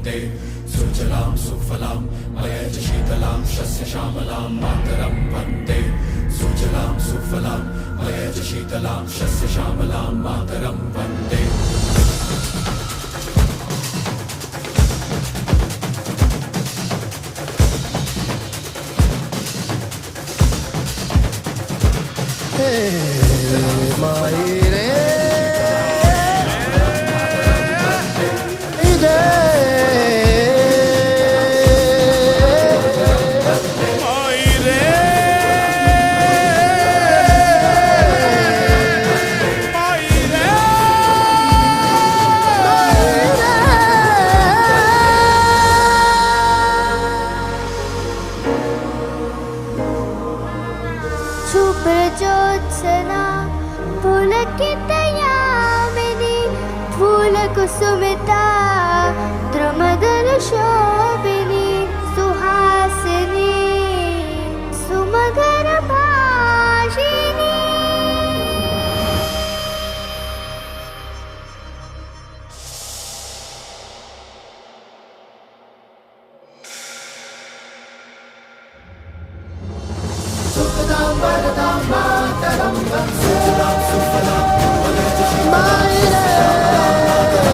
वन्दे सुजलां सुफलां मलयजशीतलां शस्यश्यामलां मातरं वन्दे सुजलां सुफलां मलयजशीतलां शस्यश्यामलां मातरं वन्दे। शुभ्रज्योत्सना पुलकितयामिनी फूलकुसुमिता द्रुमदलशोभिनी।